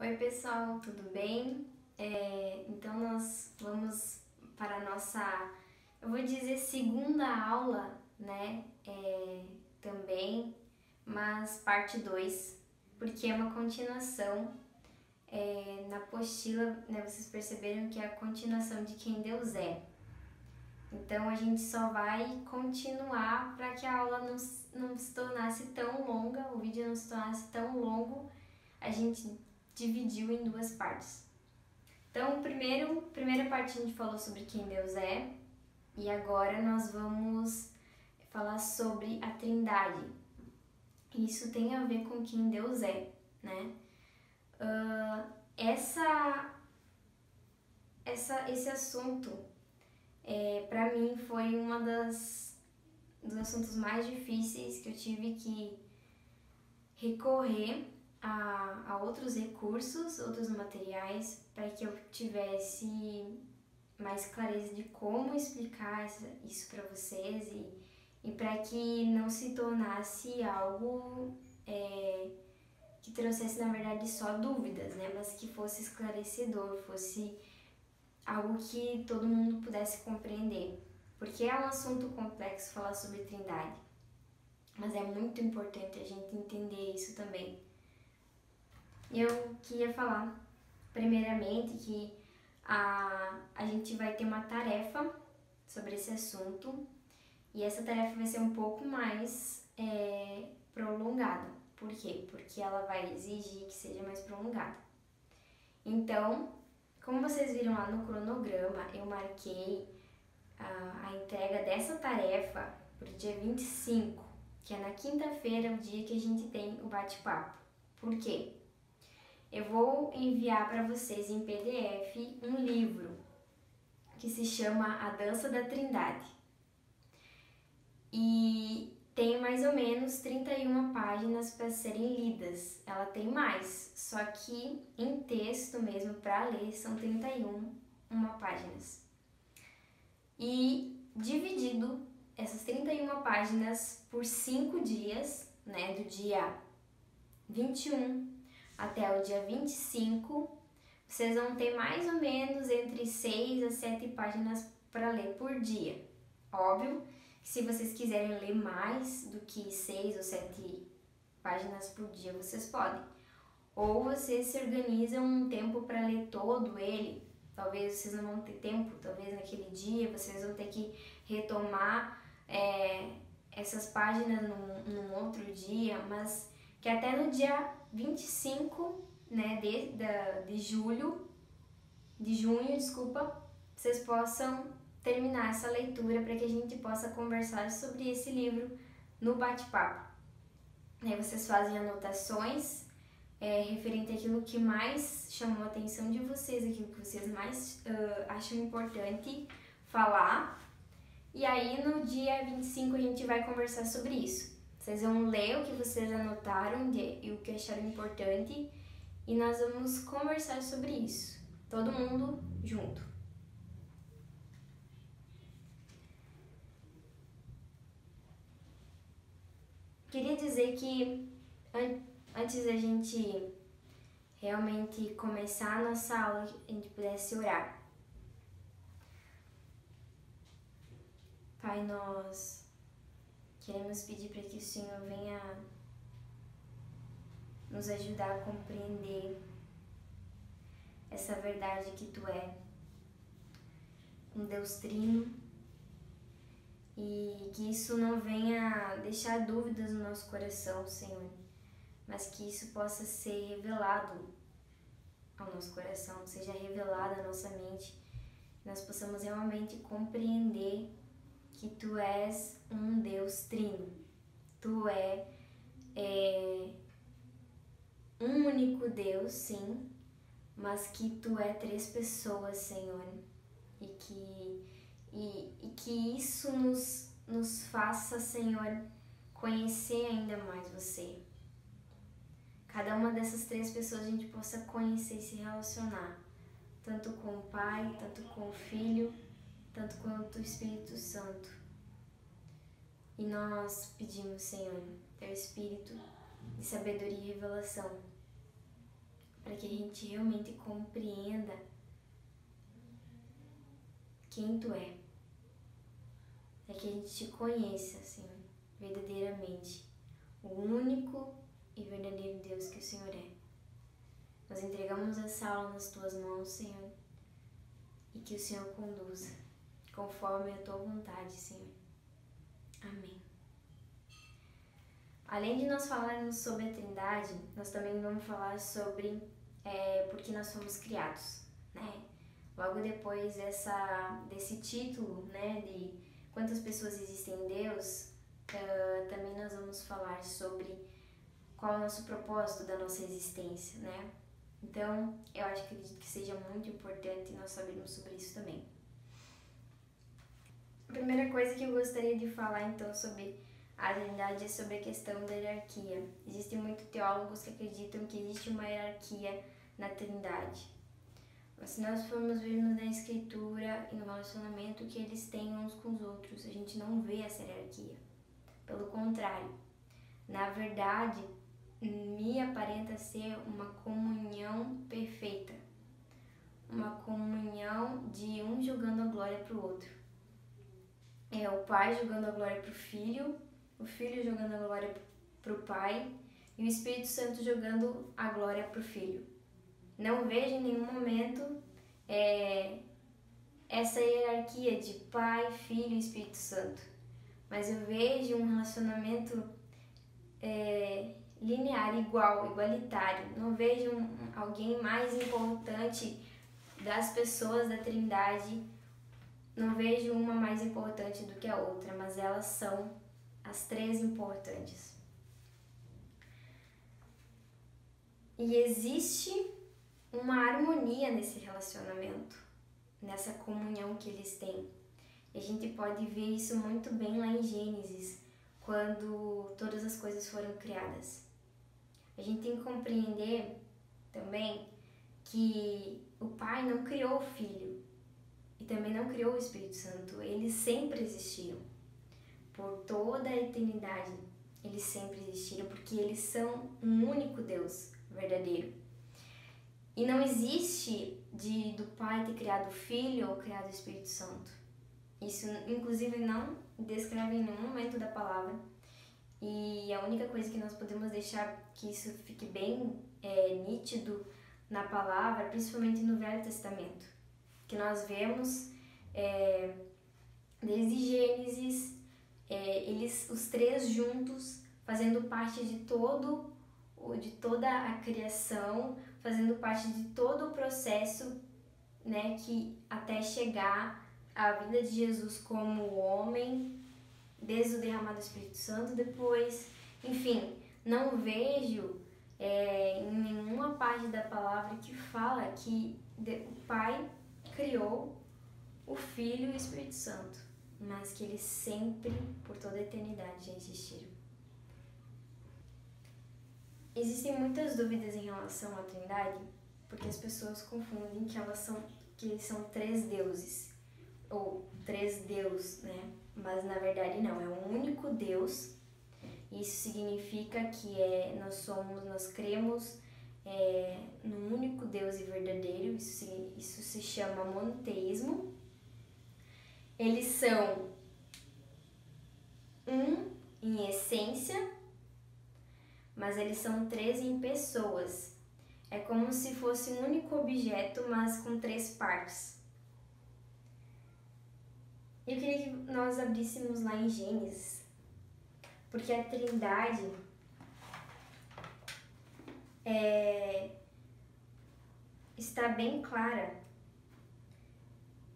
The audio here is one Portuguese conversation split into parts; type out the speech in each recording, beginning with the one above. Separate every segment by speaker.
Speaker 1: Oi pessoal, tudo bem? Então nós vamos para a nossa, eu vou dizer segunda aula, né? Também, mas parte 2, porque é uma continuação. Na apostila, né, vocês perceberam que é a continuação de quem Deus é. Então a gente só vai continuar para que a aula não se tornasse tão longa, o vídeo não se tornasse tão longo. A gente dividiu em duas partes. Então, primeira parte a gente falou sobre quem Deus é, e agora nós vamos falar sobre a Trindade. Isso tem a ver com quem Deus é, né? Esse assunto, para mim, foi dos assuntos mais difíceis que eu tive que recorrer a outros recursos, outros materiais, para que eu tivesse mais clareza de como explicar isso para vocês e para que não se tornasse algo que trouxesse, na verdade, só dúvidas, né? Mas que fosse esclarecedor, fosse algo que todo mundo pudesse compreender. Porque é um assunto complexo falar sobre Trindade, mas é muito importante a gente entender isso também. Eu queria falar, primeiramente, que a gente vai ter uma tarefa sobre esse assunto e essa tarefa vai ser um pouco mais prolongada. Por quê? Porque ela vai exigir que seja mais prolongada. Então, como vocês viram lá no cronograma, eu marquei a entrega dessa tarefa para o dia 25, que é na quinta-feira, o dia que a gente tem o bate-papo. Por quê? Eu vou enviar para vocês em PDF um livro que se chama A Dança da Trindade. E tem mais ou menos 31 páginas para serem lidas. Ela tem mais, só que em texto mesmo para ler são 31 páginas. E dividido essas 31 páginas por 5 dias, né, do dia 21 até o dia 25, vocês vão ter mais ou menos entre 6 a 7 páginas para ler por dia. Óbvio que se vocês quiserem ler mais do que 6 ou 7 páginas por dia, vocês podem. Ou vocês se organizam um tempo para ler todo ele. Talvez vocês não vão ter tempo, talvez naquele dia vocês vão ter que retomar essas páginas num outro dia, mas que até no dia 25, né, de junho, vocês possam terminar essa leitura para que a gente possa conversar sobre esse livro no bate-papo. Aí vocês fazem anotações referente àquilo que mais chamou a atenção de vocês, aquilo que vocês mais acham importante falar. E aí no dia 25 a gente vai conversar sobre isso. Vocês vão ler o que vocês anotaram e o que acharam importante e nós vamos conversar sobre isso. Todo mundo junto. Queria dizer que antes da gente realmente começar a nossa aula, a gente pudesse orar. Pai, nós queremos pedir para que o Senhor venha nos ajudar a compreender essa verdade que Tu é um Deus trino e que isso não venha deixar dúvidas no nosso coração, Senhor, mas que isso possa ser revelado ao nosso coração, seja revelado à nossa mente, que nós possamos realmente compreender que Tu és um Deus trino. Tu é um único Deus, sim, mas que Tu é 3 pessoas, Senhor, e que isso nos faça, Senhor, conhecer ainda mais Você. Cada uma dessas 3 pessoas a gente possa conhecer e se relacionar, tanto com o Pai, tanto com o Filho, tanto quanto o Espírito Santo. E nós pedimos, Senhor, Teu Espírito de sabedoria e revelação, para que a gente realmente compreenda quem Tu é, para que a gente Te conheça, Senhor, verdadeiramente, o único e verdadeiro Deus que o Senhor é. Nós entregamos essa aula nas Tuas mãos, Senhor, e que o Senhor conduza conforme a Tua vontade, Senhor. Amém. Além de nós falarmos sobre a Trindade, nós também vamos falar sobre por que nós fomos criados, né? Logo depois desse título, né, de quantas pessoas existem em Deus, também nós vamos falar sobre qual é o nosso propósito da nossa existência, né? Então, eu acredito que seja muito importante nós sabermos sobre isso também. A primeira coisa que eu gostaria de falar, então, sobre a Trindade é sobre a questão da hierarquia. Existem muitos teólogos que acreditam que existe uma hierarquia na Trindade. Mas se nós formos ver na Escritura e no relacionamento que eles têm uns com os outros, a gente não vê essa hierarquia. Pelo contrário, na verdade, me aparenta ser uma comunhão perfeita. Uma comunhão de um jogando a glória para o outro. É o pai jogando a glória para o filho jogando a glória para o pai e o Espírito Santo jogando a glória para o filho. Não vejo em nenhum momento essa hierarquia de pai, filho e Espírito Santo, mas eu vejo um relacionamento linear, igualitário. Não vejo alguém mais importante das pessoas da Trindade. Não vejo uma mais importante do que a outra, mas elas são as três importantes. E existe uma harmonia nesse relacionamento, nessa comunhão que eles têm. E a gente pode ver isso muito bem lá em Gênesis, quando todas as coisas foram criadas. A gente tem que compreender também que o Pai não criou o Filho e também não criou o Espírito Santo. Eles sempre existiram. Por toda a eternidade, eles sempre existiram, porque eles são um único Deus verdadeiro. E não existe do Pai ter criado o Filho ou criado o Espírito Santo. Isso, inclusive, não descreve em nenhum momento da palavra. E a única coisa que nós podemos deixar que isso fique bem nítido na palavra, principalmente no Velho Testamento, que nós vemos desde Gênesis, eles, os três juntos, fazendo parte de toda a criação, fazendo parte de todo o processo, né, que até chegar à vida de Jesus como homem, desde o derramado do Espírito Santo, depois, enfim, não vejo em nenhuma parte da palavra que fala que o Pai criou o Filho e o Espírito Santo, mas que eles sempre, por toda a eternidade, já existiram. Existem muitas dúvidas em relação à Trindade, porque as pessoas confundem que eles são três deuses, ou três deuses, né? Mas na verdade não, é um único Deus. Isso significa que nós cremos num único Deus e verdadeiro. Isso se chama monoteísmo. Eles são um em essência, mas eles são três em pessoas. É como se fosse um único objeto, mas com três partes. Eu queria que nós abríssemos lá em Gênesis, porque a Trindade está bem clara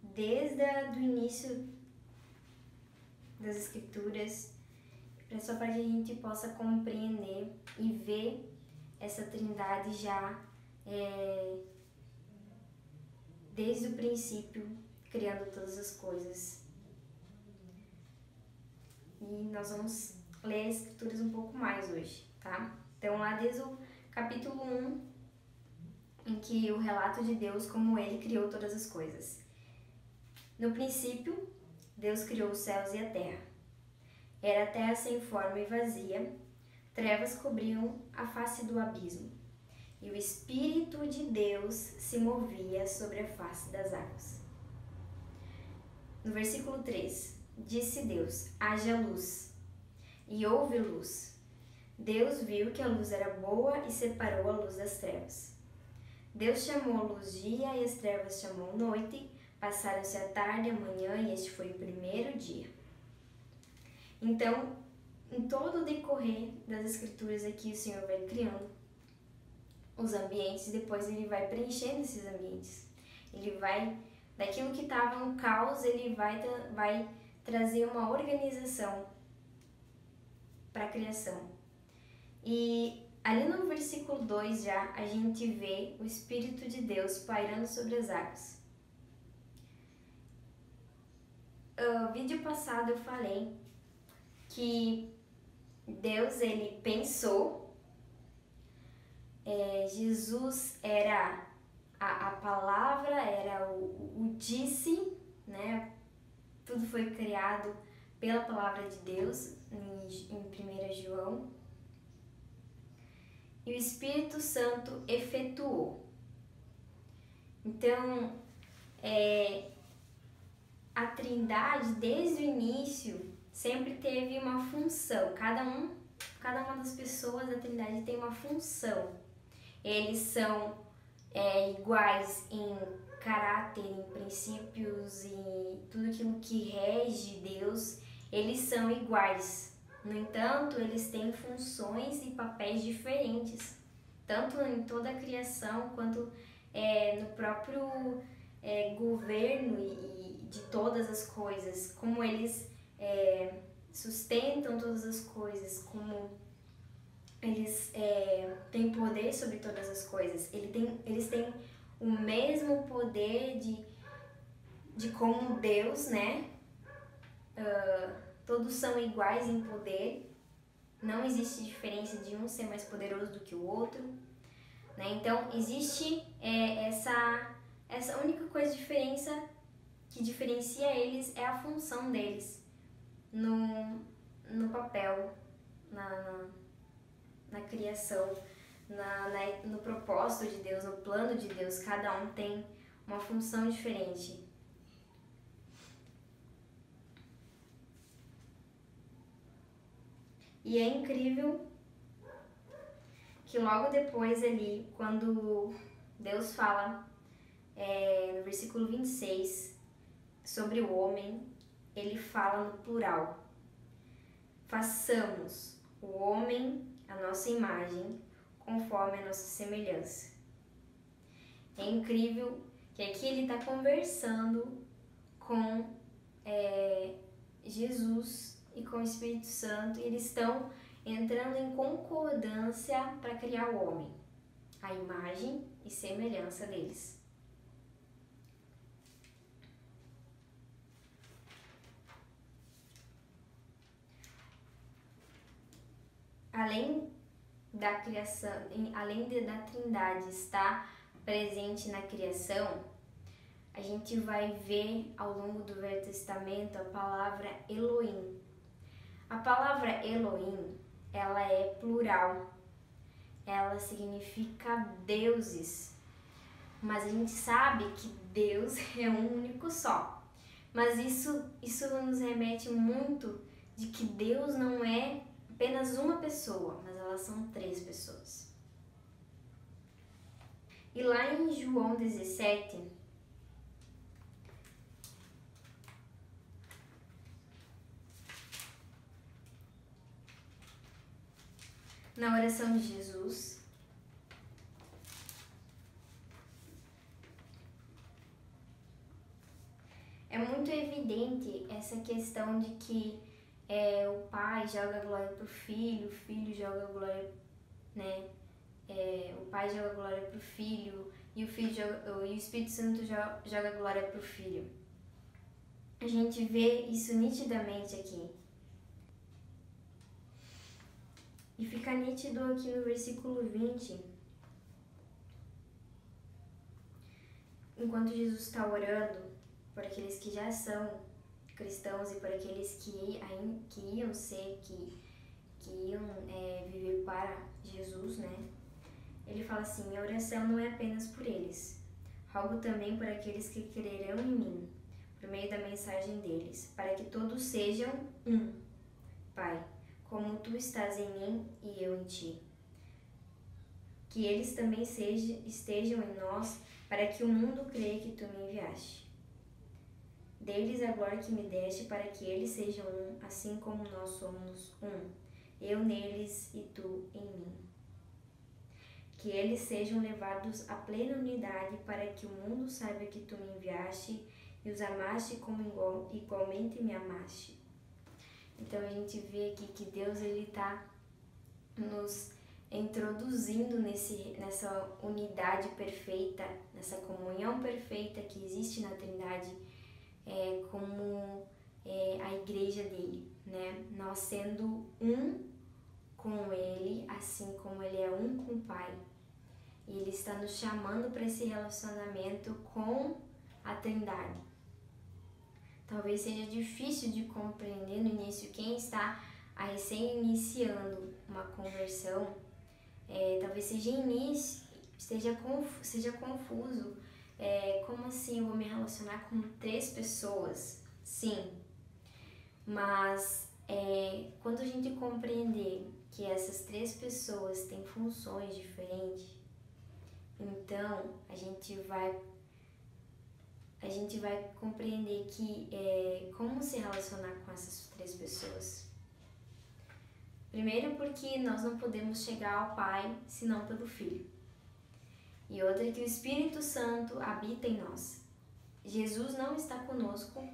Speaker 1: desde o início das Escrituras, só para que a gente possa compreender e ver essa Trindade já desde o princípio, criando todas as coisas. E nós vamos ler as Escrituras um pouco mais hoje, tá? Então, lá desde o capítulo 1, em que o relato de Deus como Ele criou todas as coisas. No princípio, Deus criou os céus e a terra. Era a terra sem forma e vazia, trevas cobriam a face do abismo, e o Espírito de Deus se movia sobre a face das águas. No versículo 3, disse Deus: haja luz, e houve luz. Deus viu que a luz era boa e separou a luz das trevas. Deus chamou a luz dia e as trevas chamou noite. Passaram-se a tarde e a manhã e este foi o primeiro dia. Então, em todo o decorrer das escrituras aqui, o Senhor vai criando os ambientes, depois ele vai preenchendo esses ambientes. Ele vai, daquilo que estava um caos, ele vai trazer uma organização para a criação. E ali no versículo 2 já, a gente vê o Espírito de Deus pairando sobre as águas. No vídeo passado eu falei que Deus, ele pensou, Jesus era a palavra, era o disse, né? Tudo foi criado pela palavra de Deus, em 1 João. E o Espírito Santo efetuou. Então, a Trindade, desde o início, sempre teve uma função. Cada uma das pessoas da Trindade tem uma função. Eles são iguais em caráter, em princípios, em tudo aquilo que rege Deus. Eles são iguais. No entanto, eles têm funções e papéis diferentes, tanto em toda a criação quanto no próprio governo e de todas as coisas, como eles sustentam todas as coisas, como eles têm poder sobre todas as coisas. Eles têm o mesmo poder de como Deus, né? Todos são iguais em poder, não existe diferença de um ser mais poderoso do que o outro, né? Então, existe essa única coisa diferença que diferencia eles é a função deles no papel, na criação, no propósito de Deus, no plano de Deus. Cada um tem uma função diferente. E é incrível que logo depois ali, quando Deus fala no versículo 26 sobre o homem, ele fala no plural. Façamos o homem a nossa imagem, conforme a nossa semelhança. É incrível que aqui ele está conversando com Jesus e com o Espírito Santo, e eles estão entrando em concordância para criar o homem, a imagem e semelhança deles. Além da criação, além da Trindade estar presente na criação, a gente vai ver ao longo do Velho Testamento a palavra Elohim. A palavra Elohim, ela é plural, ela significa deuses, mas a gente sabe que Deus é um único só. Mas isso nos remete muito de que Deus não é apenas uma pessoa, mas elas são 3 pessoas. E lá em João 17, na oração de Jesus, é muito evidente essa questão de que o pai joga a glória pro filho, o filho joga a glória, né? O pai joga a glória pro filho e o Espírito Santo joga a glória pro filho. A gente vê isso nitidamente aqui. E fica nítido aqui no versículo 20. Enquanto Jesus está orando por aqueles que já são cristãos e por aqueles que iam ser, que iam viver para Jesus, né? Ele fala fala assim: minha oração não é apenas por eles. Rogo também por aqueles que crerão em mim, por meio da mensagem deles, para que todos sejam um. Pai, como tu estás em mim e eu em ti. Que eles também estejam em nós, para que o mundo creia que tu me enviaste. Dê-lhes a glória que me deste, para que eles sejam um, assim como nós somos um. Eu neles e tu em mim. Que eles sejam levados à plena unidade, para que o mundo saiba que tu me enviaste e os amaste como igualmente me amaste. Então a gente vê aqui que Deus está nos introduzindo nessa unidade perfeita, nessa comunhão perfeita que existe na Trindade, como a igreja dele, né? Nós sendo um com ele, assim como ele é um com o Pai. E ele está nos chamando para esse relacionamento com a Trindade. Talvez seja difícil de compreender no início. Quem está recém iniciando uma conversão, talvez seja confuso. Como assim eu vou me relacionar com 3 pessoas? Sim, mas quando a gente compreender que essas 3 pessoas têm funções diferentes, então a gente vai compreender que como se relacionar com essas 3 pessoas. Primeiro, porque nós não podemos chegar ao Pai senão pelo Filho. E outra é que o Espírito Santo habita em nós. Jesus não está conosco,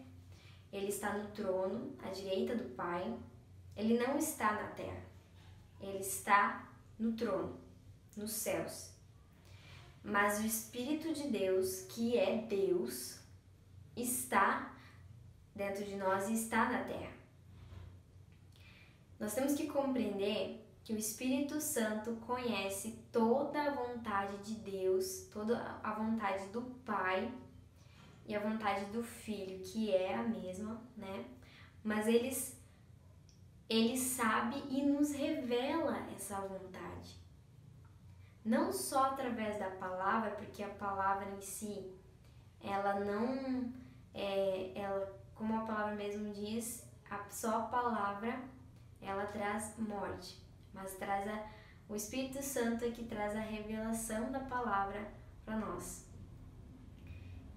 Speaker 1: ele está no trono, à direita do Pai. Ele não está na terra, ele está no trono, nos céus. Mas o Espírito de Deus, que é Deus, está dentro de nós e está na terra. Nós temos que compreender que o Espírito Santo conhece toda a vontade de Deus, toda a vontade do Pai e a vontade do Filho, que é a mesma, né? Mas ele sabe e nos revela essa vontade. Não só através da palavra, porque a palavra em si, ela não como a palavra mesmo diz, só a palavra ela traz morte, mas o Espírito Santo é que traz a revelação da palavra para nós.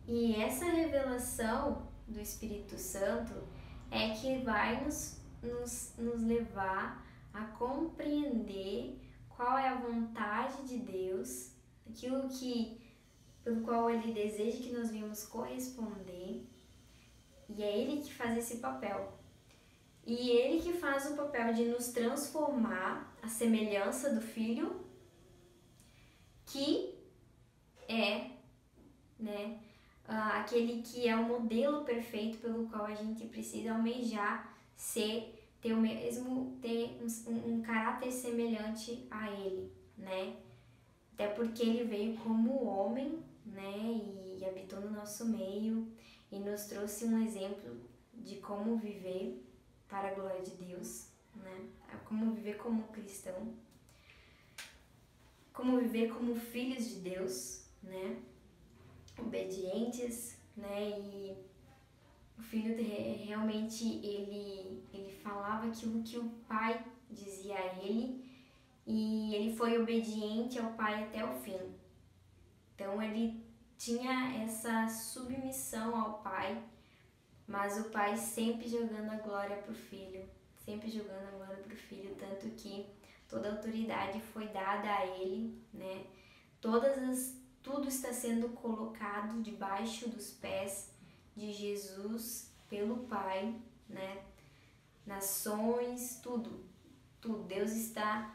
Speaker 1: E essa revelação do Espírito Santo é que vai nos levar a compreender qual é a vontade de Deus, aquilo pelo qual Ele deseja que nós venhamos corresponder, e é Ele que faz esse papel. E Ele que faz o papel de nos transformar à semelhança do Filho, que é, né, aquele que é o modelo perfeito pelo qual a gente precisa almejar ter um caráter semelhante a Ele, né? Até porque Ele veio como homem, né, e habitou no nosso meio e nos trouxe um exemplo de como viver para a glória de Deus, né? Como viver como cristão, como viver como filhos de Deus, né? Obedientes, né? E o filho realmente ele falava aquilo que o pai dizia a ele, e ele foi obediente ao pai até o fim. Então ele tinha essa submissão ao pai, mas o pai sempre jogando a glória para o filho, tanto que toda a autoridade foi dada a ele, né? Tudo está sendo colocado debaixo dos pés de Jesus pelo Pai, né? Nações, tudo. Deus está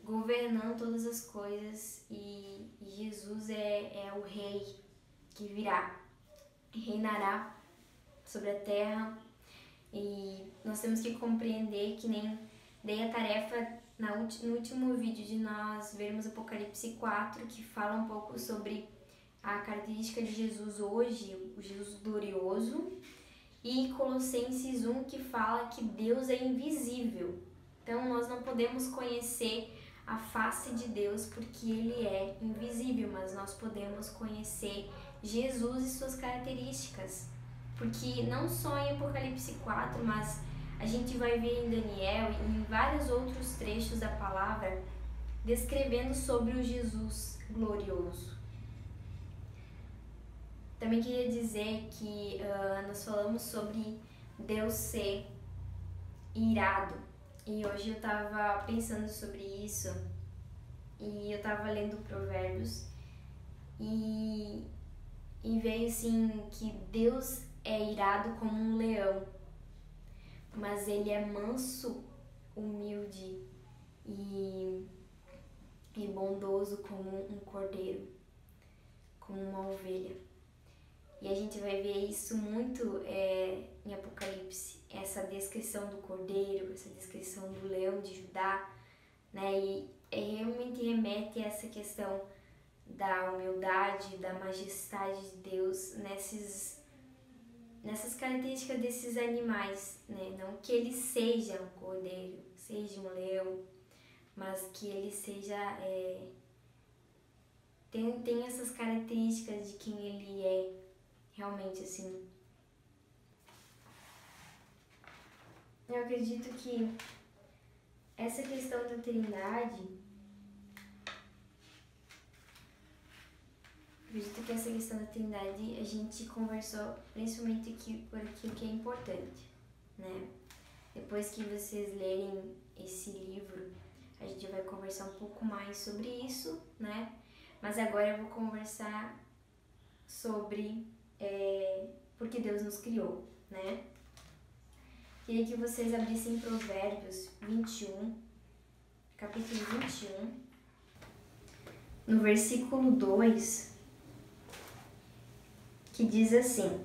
Speaker 1: governando todas as coisas, e Jesus é o Rei que virá e reinará sobre a terra. E nós temos que compreender, que nem dei a tarefa no último vídeo, de nós vermos Apocalipse 4, que fala um pouco sobre a característica de Jesus hoje, o Jesus glorioso, e Colossenses 1, que fala que Deus é invisível. Então nós não podemos conhecer a face de Deus porque Ele é invisível, mas nós podemos conhecer Jesus e suas características. Porque não só em Apocalipse 4, mas a gente vai ver em Daniel e em vários outros trechos da palavra descrevendo sobre o Jesus glorioso. Também queria dizer que nós falamos sobre Deus ser irado. E hoje eu estava pensando sobre isso e eu estava lendo Provérbios e veio assim que Deus é irado como um leão, mas Ele é manso, humilde e bondoso como um cordeiro, como uma ovelha. E a gente vai ver isso muito em Apocalipse, essa descrição do cordeiro, essa descrição do leão de Judá, né? E realmente remete a essa questão da humildade, da majestade de Deus nessas características desses animais, né? Não que ele seja um cordeiro, seja um leão, mas que ele seja tem essas características de quem ele é realmente, assim. Eu acredito que essa questão da Trindade, a gente conversou principalmente aqui por aquilo que é importante, né? Depois que vocês lerem esse livro, a gente vai conversar um pouco mais sobre isso, né? Mas agora eu vou conversar sobre porque Deus nos criou, né? Queria que vocês abrissem Provérbios 21, capítulo 21, no versículo 2, que diz assim: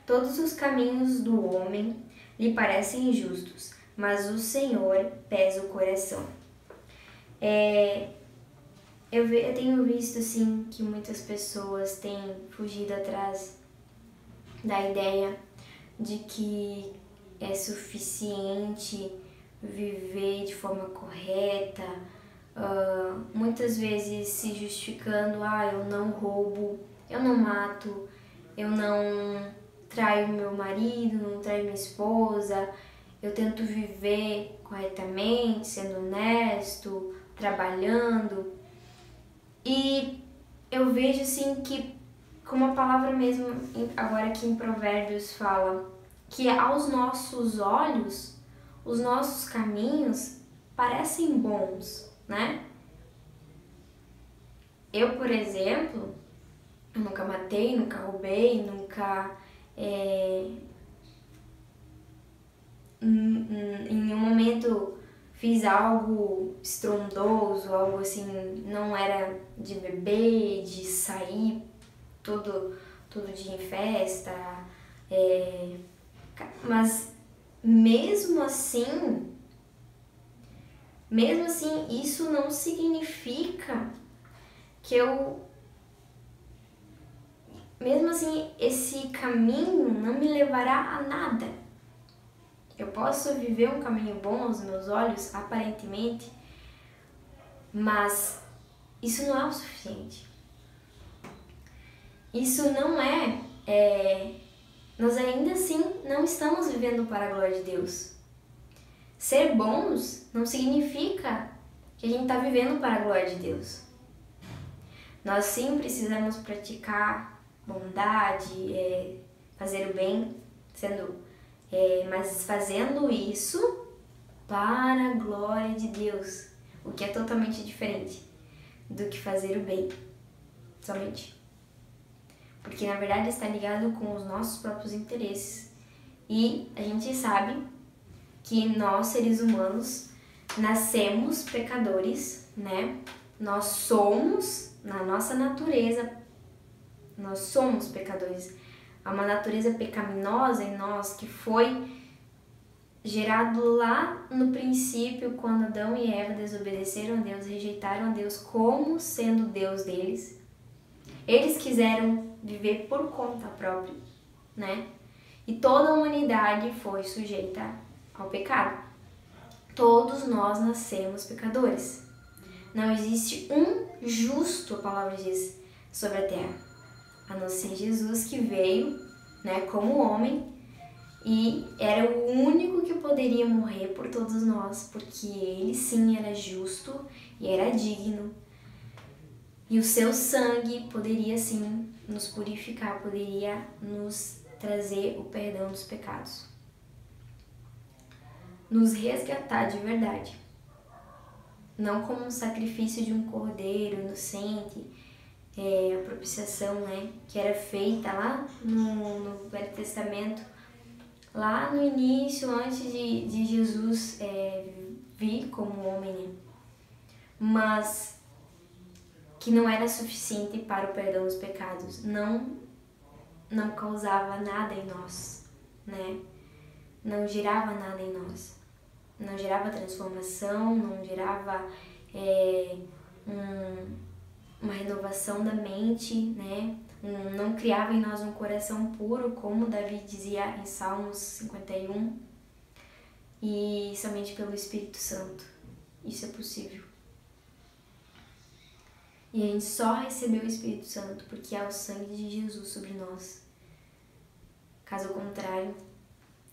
Speaker 1: todos os caminhos do homem lhe parecem justos, mas o Senhor pesa o coração. Eu tenho visto assim que muitas pessoas têm fugido atrás da ideia de que é suficiente viver de forma correta, muitas vezes se justificando: eu não roubo, eu não mato, eu não traio meu marido, não traio minha esposa, eu tento viver corretamente, sendo honesto, trabalhando. E eu vejo assim que, como a palavra mesmo agora aqui em Provérbios fala, que aos nossos olhos, os nossos caminhos parecem bons, né? Eu, por exemplo, nunca matei, nunca roubei, nunca em nenhum momento fiz algo estrondoso, algo assim, não era de beber, de sair todo dia em festa, mas mesmo assim, isso não significa que mesmo assim, esse caminho não me levará a nada. Eu posso viver um caminho bom aos meus olhos, aparentemente, mas isso não é o suficiente. Isso não nós ainda assim não estamos vivendo para a glória de Deus. Ser bons não significa que a gente está vivendo para a glória de Deus. Nós sim precisamos praticar bondade, fazer o bem, mas fazendo isso para a glória de Deus, o que é totalmente diferente do que fazer o bem, somente. Porque na verdade está ligado com os nossos próprios interesses. E a gente sabe que nós, seres humanos, nascemos pecadores, né? Nós somos, na nossa natureza, nós somos pecadores. Há uma natureza pecaminosa em nós que foi gerado lá no princípio, quando Adão e Eva desobedeceram a Deus, rejeitaram a Deus como sendo Deus deles. Eles quiseram viver por conta própria, né? E toda a humanidade foi sujeita ao pecado. Todos nós nascemos pecadores. Não existe um justo, a palavra diz, sobre a terra, a não ser Jesus, que veio, né, como homem, e era o único que poderia morrer por todos nós, porque ele sim era justo e era digno. E o seu sangue poderia sim nos purificar, poderia nos trazer o perdão dos pecados, nos resgatar de verdade. Não como um sacrifício de um cordeiro inocente, a propiciação, né, que era feita lá no Velho Testamento, lá no início, antes de Jesus vir como homem, né? Mas que não era suficiente para o perdão dos pecados, não causava nada em nós, né? Não gerava nada em nós, não gerava transformação, não gerava uma renovação da mente, né? Não criava em nós um coração puro, como Davi dizia em Salmos 51, e somente pelo Espírito Santo isso é possível. E a gente só recebeu o Espírito Santo porque há o sangue de Jesus sobre nós. Caso contrário,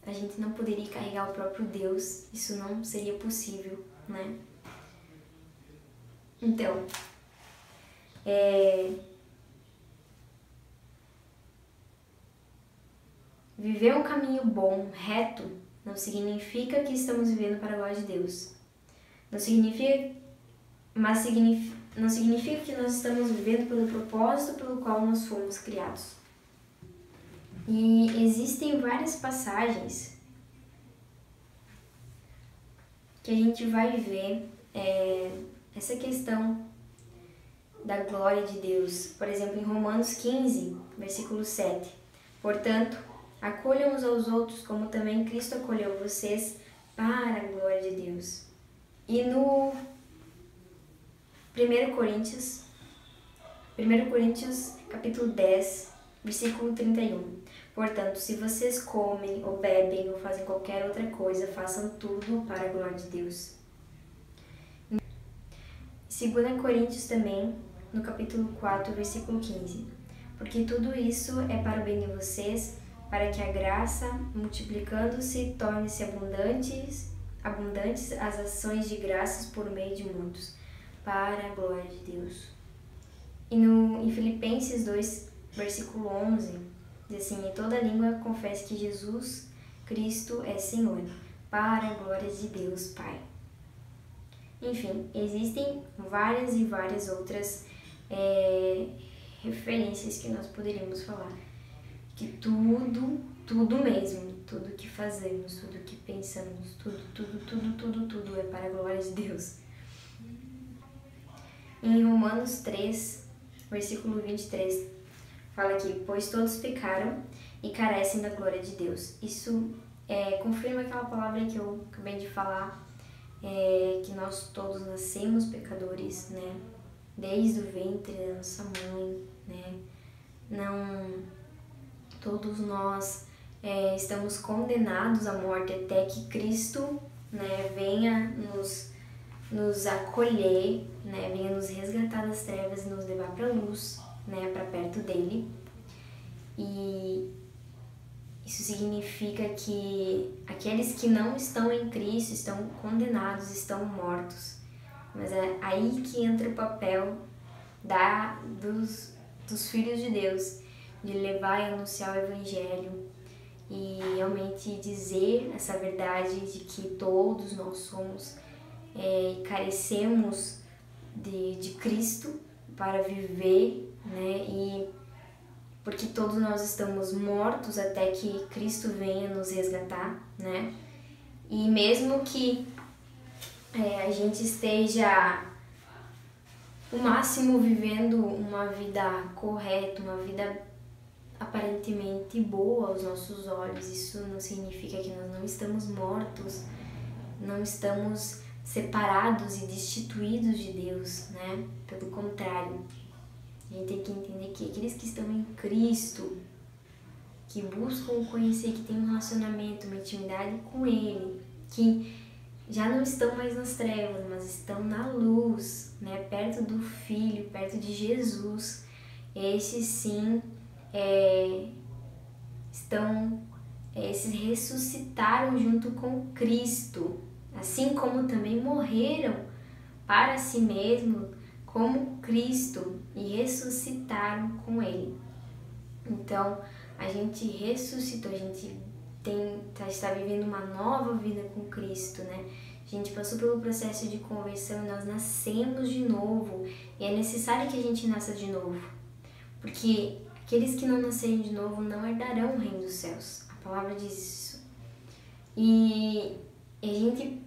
Speaker 1: a gente não poderia carregar o próprio Deus, isso não seria possível, né? Então, viver um caminho bom, reto, não significa que estamos vivendo para a glória de Deus. Não significa que nós estamos vivendo pelo propósito pelo qual nós fomos criados. E existem várias passagens que a gente vai ver essa questão da glória de Deus. Por exemplo, em Romanos 15, versículo 7. Portanto, acolham uns aos outros como também Cristo acolheu vocês para a glória de Deus. E no 1 Coríntios capítulo 10, versículo 31. Portanto, se vocês comem ou bebem ou fazem qualquer outra coisa, façam tudo para a glória de Deus. 2 Coríntios também, no capítulo 4, versículo 15. Porque tudo isso é para o bem de vocês, para que a graça, multiplicando-se, torne-se abundantes as ações de graças por meio de muitos, para a glória de Deus. E em Filipenses 2, versículo 11, diz assim: e toda língua confesse que Jesus Cristo é Senhor, para a glória de Deus Pai. Enfim, existem várias e várias outras referências que nós poderíamos falar. Que tudo mesmo, tudo que fazemos, tudo que pensamos, tudo é para a glória de Deus. Em Romanos 3, versículo 23, fala aqui: pois todos pecaram e carecem da glória de Deus. Isso confirma aquela palavra que eu acabei de falar, que nós todos nascemos pecadores, né? Desde o ventre da nossa mãe, né? Todos nós estamos condenados à morte até que Cristo, né, venha nos acolher, né, venha nos resgatar das trevas e nos levar para a luz, né, para perto dele. E isso significa que aqueles que não estão em Cristo estão condenados, estão mortos. Mas é aí que entra o papel dos filhos de Deus, de levar e anunciar o Evangelho e realmente dizer essa verdade de que todos nós somos e carecemos de Cristo para viver, né? E porque todos nós estamos mortos até que Cristo venha nos resgatar, né? E mesmo que a gente esteja o máximo vivendo uma vida correta, uma vida aparentemente boa aos nossos olhos, isso não significa que nós não estamos mortos, não estamos separados e destituídos de Deus, né? Pelo contrário, a gente tem que entender que aqueles que estão em Cristo, que buscam conhecer, que têm um relacionamento, uma intimidade com Ele, que já não estão mais nas trevas, mas estão na luz, né? Perto do Filho, perto de Jesus. Esses sim esses ressuscitaram junto com Cristo, assim como também morreram para si mesmo como Cristo e ressuscitaram com Ele. Então, a gente ressuscitou, a gente está vivendo uma nova vida com Cristo, né? A gente passou pelo processo de conversão e nós nascemos de novo. E é necessário que a gente nasça de novo, porque aqueles que não nascerem de novo não herdarão o reino dos céus. A palavra diz isso. E a gente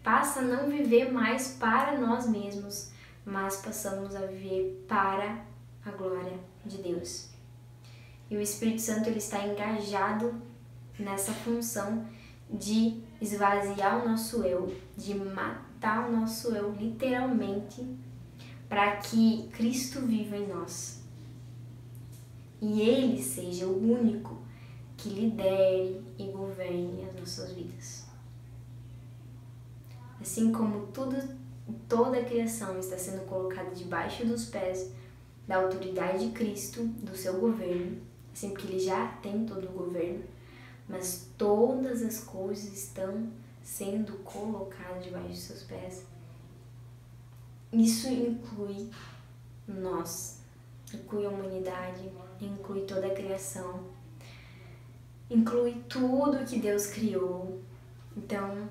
Speaker 1: passa a não viver mais para nós mesmos, mas passamos a viver para a glória de Deus. E o Espírito Santo ele está engajado nessa função de esvaziar o nosso eu, de matar o nosso eu literalmente, para que Cristo viva em nós. E Ele seja o único que lidere e governe as nossas vidas. Assim como toda a criação está sendo colocada debaixo dos pés da autoridade de Cristo, do seu governo, assim porque Ele já tem todo o governo, mas todas as coisas estão sendo colocadas debaixo de seus pés. Isso inclui nós, inclui a humanidade, inclui toda a criação, inclui tudo que Deus criou. Então,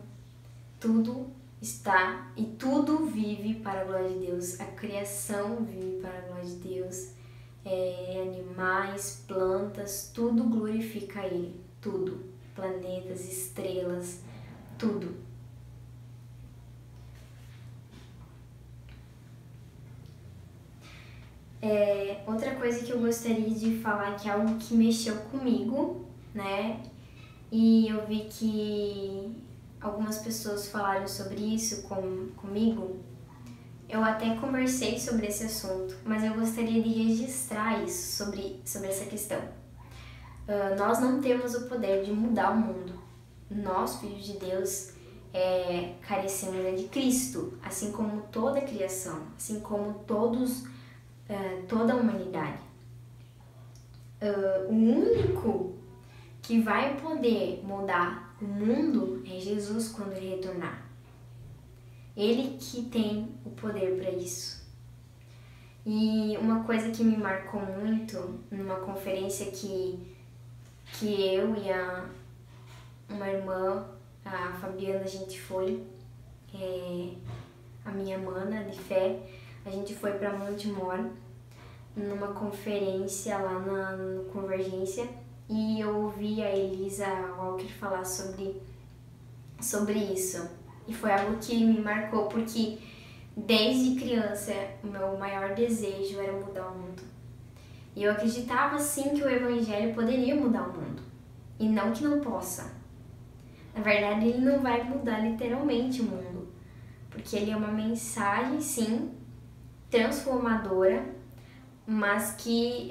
Speaker 1: tudo está e tudo vive para a glória de Deus. A criação vive para a glória de Deus. Animais, plantas, tudo glorifica Ele. Tudo. Planetas, estrelas, tudo. Outra coisa que eu gostaria de falar, que é algo que mexeu comigo, né? E eu vi que algumas pessoas falaram sobre isso comigo. Eu até conversei sobre esse assunto, mas eu gostaria de registrar isso, sobre essa questão. Nós não temos o poder de mudar o mundo. Nós, filhos de Deus, carecemos de Cristo, assim como toda a criação, assim como toda a humanidade. O único que vai poder mudar o mundo é Jesus quando Ele retornar. Ele que tem o poder para isso. E uma coisa que me marcou muito numa conferência que eu e uma irmã, a Fabiana, a gente foi, a minha mana de fé, a gente foi para Montemor numa conferência lá no Convergência, e eu ouvi a Elisa Walker falar sobre isso. E foi algo que me marcou, porque desde criança o meu maior desejo era mudar o mundo. E eu acreditava sim que o Evangelho poderia mudar o mundo. E não que não possa. Na verdade, ele não vai mudar literalmente o mundo. Porque ele é uma mensagem, sim, transformadora, mas que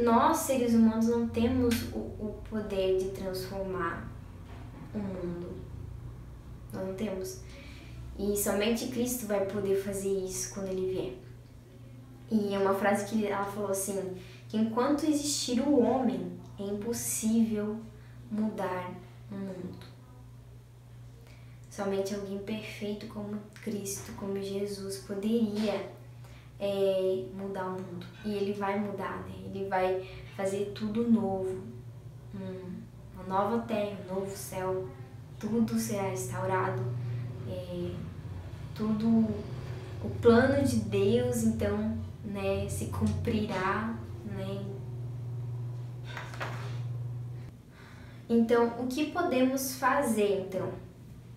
Speaker 1: nós, seres humanos, não temos o poder de transformar o mundo. Nós não temos. E somente Cristo vai poder fazer isso quando Ele vier. E é uma frase que ela falou assim, que enquanto existir o homem, é impossível mudar o mundo. Somente alguém perfeito como Cristo, como Jesus, poderia mudar o mundo. E Ele vai mudar, né? Ele vai fazer tudo novo. Uma nova terra, um novo céu. Tudo será restaurado. Tudo, o plano de Deus, então, né, se cumprirá, né? Então, o que podemos fazer, então,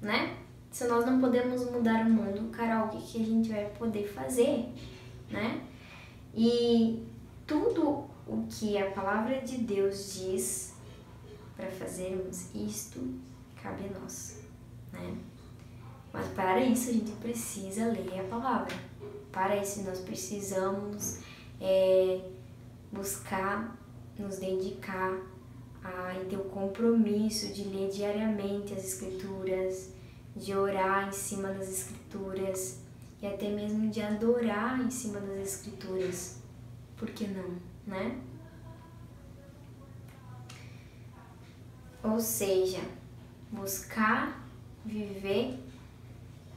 Speaker 1: né? Se nós não podemos mudar o mundo, Carol, o que a gente vai poder fazer, né? E tudo o que a palavra de Deus diz para fazermos isto, cabe a nós, né? Mas para isso a gente precisa ler a palavra. Para isso nós precisamos buscar, nos dedicar e ter o compromisso de ler diariamente as Escrituras, de orar em cima das Escrituras e até mesmo de adorar em cima das Escrituras. Por que não, né? Ou seja, buscar viver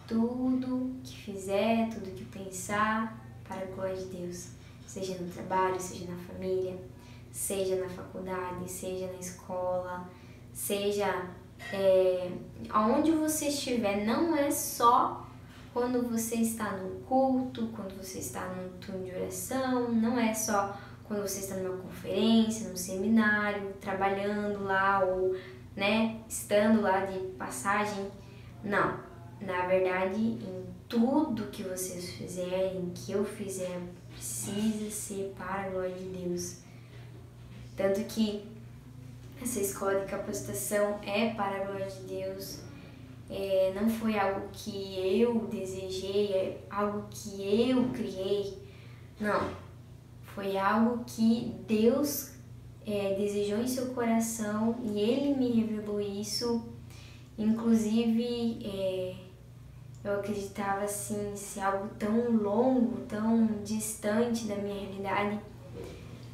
Speaker 1: tudo que fizer, tudo que pensar para a glória de Deus. Seja no trabalho, seja na família, seja na faculdade, seja na escola, seja aonde você estiver. Não é só quando você está no culto, quando você está num turno de oração, não é só quando você está numa conferência, num seminário, trabalhando lá ou, né, estando lá de passagem. Não, na verdade, em tudo que vocês fizerem, que eu fizer, precisa ser para a glória de Deus. Tanto que essa escola de capacitação é para a glória de Deus. Não foi algo que eu desejei, é algo que eu criei. Não, foi algo que Deus desejou em seu coração e Ele me revelou isso. Inclusive, eu acreditava assim, ser algo tão longo, tão distante da minha realidade.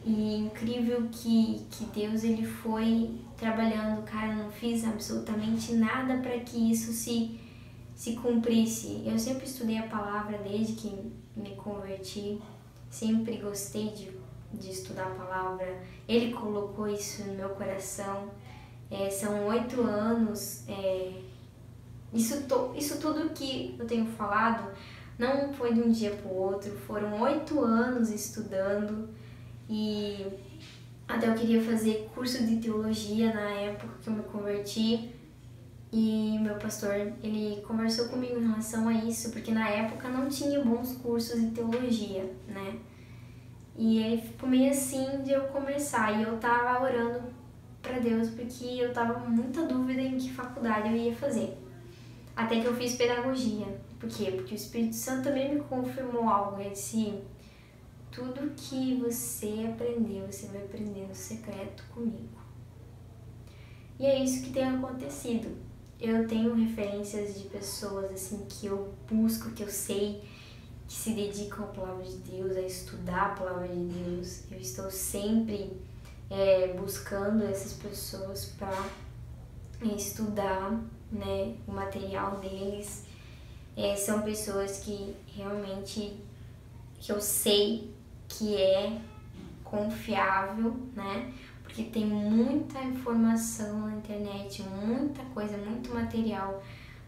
Speaker 1: E incrível que Deus ele foi trabalhando, cara, eu não fiz absolutamente nada para que isso se cumprisse. Eu sempre estudei a palavra desde que me converti, sempre gostei de estudar a palavra. Ele colocou isso no meu coração. São 8 anos, isso tudo que eu tenho falado não foi de um dia para o outro, foram 8 anos estudando. E até eu queria fazer curso de teologia na época que eu me converti, e meu pastor, ele conversou comigo em relação a isso, porque na época não tinha bons cursos de teologia, né? E ele ficou meio assim de eu começar, e eu tava orando pra Deus, porque eu tava com muita dúvida em que faculdade eu ia fazer. Até que eu fiz pedagogia. Por quê? Porque o Espírito Santo também me confirmou algo, ele disse: tudo que você aprendeu, você vai aprender no secreto comigo. E é isso que tem acontecido. Eu tenho referências de pessoas assim que eu busco, que eu sei, que se dedicam à palavra de Deus, a estudar a palavra de Deus. Eu estou sempre buscando essas pessoas para estudar, né, o material deles. São pessoas que realmente que eu sei que é confiável, né? Porque tem muita informação na internet, muita coisa, muito material,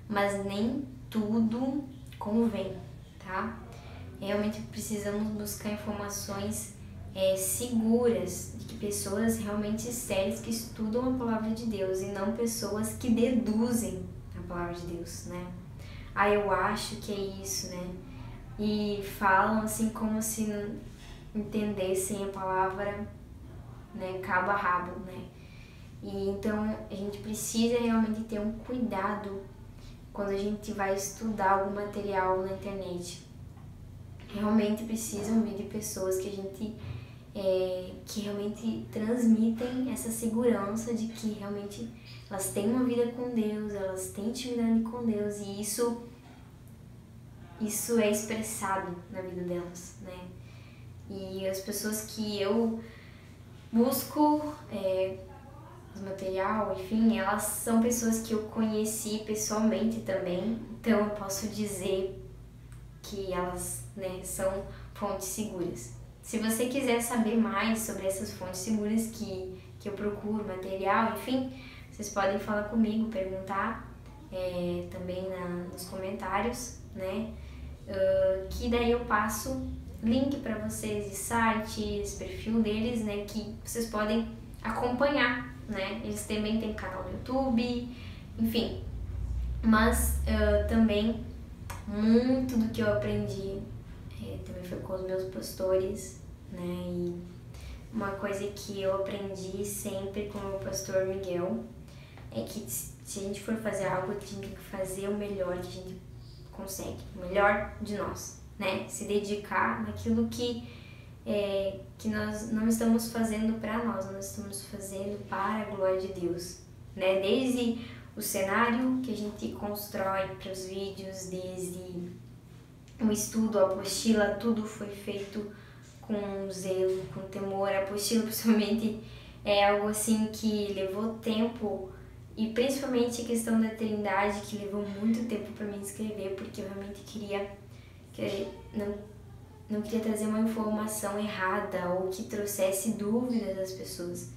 Speaker 1: mas nem tudo convém, tá? Realmente precisamos buscar informações seguras, de que pessoas realmente sérias que estudam a palavra de Deus e não pessoas que deduzem a palavra de Deus, né? Eu acho que é isso, né? E falam assim como se entendessem a palavra, né, cabo a rabo, né? E então a gente precisa realmente ter um cuidado quando a gente vai estudar algum material na internet. Realmente precisam vir de pessoas que a gente que realmente transmitem essa segurança de que realmente elas têm uma vida com Deus, elas têm intimidade com Deus, e isso é expressado na vida delas, né? E as pessoas que eu busco os material, enfim, elas são pessoas que eu conheci pessoalmente também, então eu posso dizer que elas, né, são fontes seguras. Se você quiser saber mais sobre essas fontes seguras que eu procuro, material, enfim, vocês podem falar comigo, perguntar também nos comentários, né? Que daí eu passo link para vocês de sites, perfil deles, né? Que vocês podem acompanhar, né? Eles também têm canal no YouTube, enfim. Mas também muito do que eu aprendi também foi com os meus pastores, né? E uma coisa que eu aprendi sempre com o meu pastor Miguel é que se a gente for fazer algo, a gente tem que fazer o melhor que a gente consegue, o melhor de nós, né? Se dedicar naquilo que que nós não estamos fazendo para nós estamos fazendo para a glória de Deus, né? Desde o cenário que a gente constrói para os vídeos, desde o estudo, a apostila, tudo foi feito com zelo, com temor. A apostila, principalmente, é algo assim que levou tempo, e principalmente a questão da Trindade, que levou muito tempo para mim escrever, porque eu realmente não queria trazer uma informação errada ou que trouxesse dúvidas às pessoas,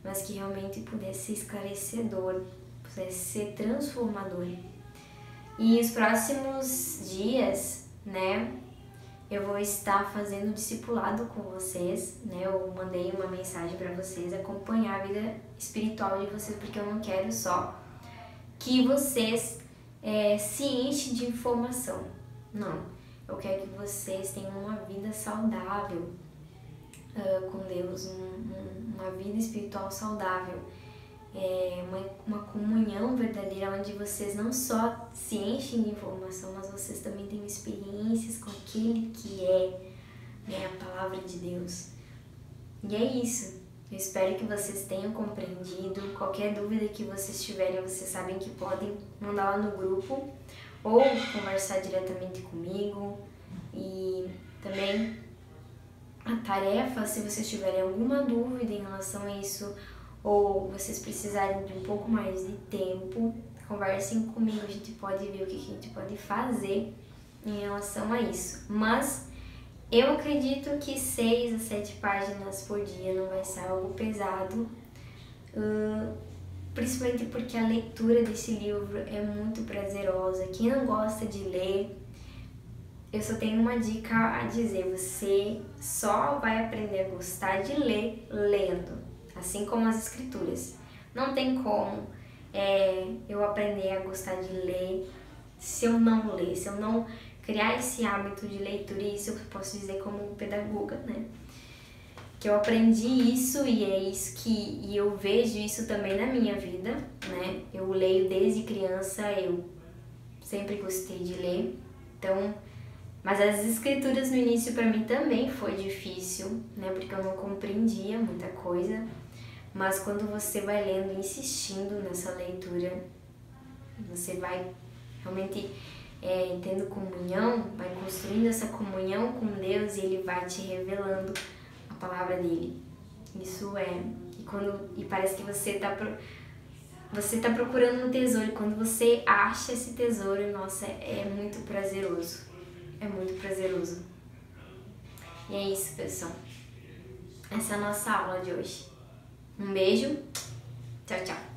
Speaker 1: mas que realmente pudesse ser esclarecedor, pudesse ser transformador. E os próximos dias, né, eu vou estar fazendo discipulado com vocês, né? Eu mandei uma mensagem para vocês acompanhar a vida espiritual de vocês, porque eu não quero só que vocês se enchem de informação. Não, eu quero que vocês tenham uma vida saudável com Deus, uma vida espiritual saudável, uma comunhão verdadeira, onde vocês não só se enchem de informação, mas vocês também têm experiências com aquele que é, né, a palavra de Deus. E é isso. Eu espero que vocês tenham compreendido. Qualquer dúvida que vocês tiverem, vocês sabem que podem mandar lá no grupo ou conversar diretamente comigo. E também a tarefa, se vocês tiverem alguma dúvida em relação a isso, ou vocês precisarem de um pouco mais de tempo, conversem comigo, a gente pode ver o que a gente pode fazer em relação a isso. Mas eu acredito que 6 a 7 páginas por dia não vai ser algo pesado, principalmente porque a leitura desse livro é muito prazerosa. Quem não gosta de ler, eu só tenho uma dica a dizer: você só vai aprender a gostar de ler lendo, assim como as escrituras. Não tem como eu aprender a gostar de ler se eu não ler, se eu não criar esse hábito de leitura. E isso eu posso dizer como pedagoga, né? Que eu aprendi isso, e é isso e eu vejo isso também na minha vida, né? Eu leio desde criança, eu sempre gostei de ler, então... Mas as escrituras no início para mim também foi difícil, né? Porque eu não compreendia muita coisa. Mas quando você vai lendo e insistindo nessa leitura, você vai realmente tendo comunhão, vai construindo essa comunhão com Deus, e Ele vai te revelando a palavra dele. Isso e parece que você tá procurando um tesouro, e quando você acha esse tesouro, nossa, é muito prazeroso. É muito prazeroso. E é isso, pessoal. Essa é a nossa aula de hoje. Um beijo. Tchau, tchau.